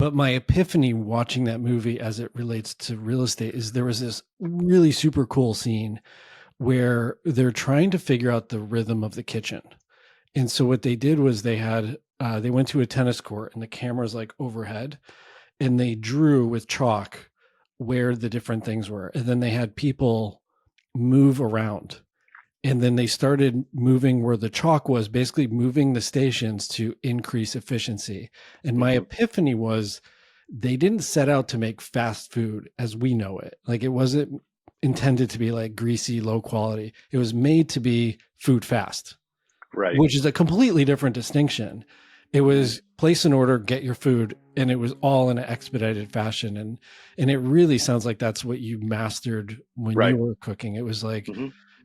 But my epiphany watching that movie as it relates to real estate is there was this really super cool scene where they're trying to figure out the rhythm of the kitchen. And so what they did was they went to a tennis court and the camera's like overhead and they drew with chalk where the different things were. And then they had people move around. And then they started moving where the chalk was, basically moving the stations to increase efficiency. And my epiphany was they didn't set out to make fast food as we know it. Like it wasn't intended to be like greasy, low quality. It was made to be food fast, Right. which is a completely different distinction. It was place an order, get your food, and it was all in an expedited fashion. And it really sounds like that's what you mastered when Right. you were cooking. It was like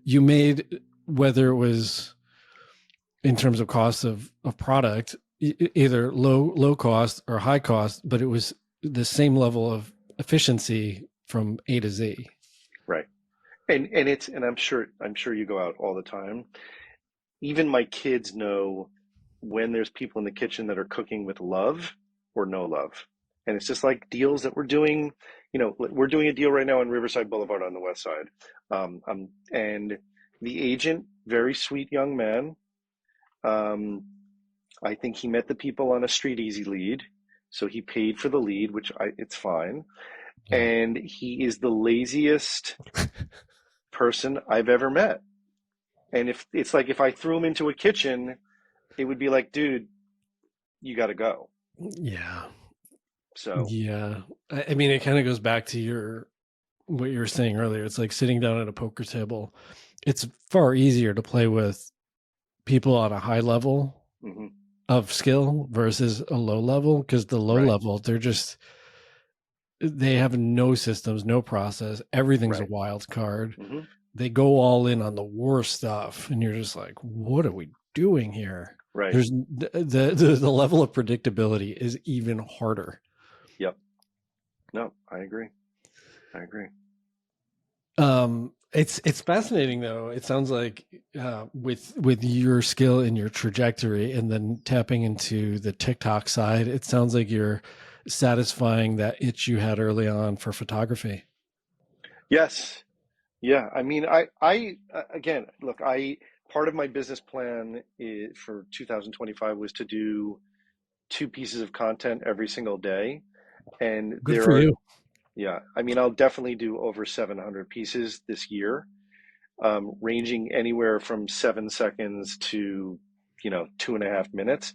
you made, whether it was in terms of cost of product, either low cost or high cost, but it was the same level of efficiency from A to Z. Right. And I'm sure you go out all the time. Even my kids know when there's people in the kitchen that are cooking with love or no love. And it's just like deals that we're doing. We're doing a deal right now on Riverside Boulevard on the west side. And the agent, very sweet young man. I think he met the people on a street easy lead. So he paid for the lead, which it's fine. Yeah. And he is the laziest person I've ever met. And if I threw him into a kitchen, it would be like, dude, you got to go. Yeah. So, yeah. I mean, it kind of goes back to what you were saying earlier. It's like sitting down at a poker table. It's far easier to play with people on a high level of skill versus a low level, because the low level, they have no systems, no process. Everything's a wild card. They go all in on the worst stuff. And you're just like, what are we doing here? Right. There's the level of predictability is even harder. Yep. No, I agree. It's fascinating though. It sounds like with your skill and your trajectory and then tapping into the TikTok side, it sounds like you're satisfying that itch you had early on for photography. Yes. Yeah. I mean, again, look, part of my business plan for 2025 was to do 2 pieces of content every single day. And Good for you. Yeah. I mean, I'll definitely do over 700 pieces this year, ranging anywhere from 7 seconds to, 2.5 minutes.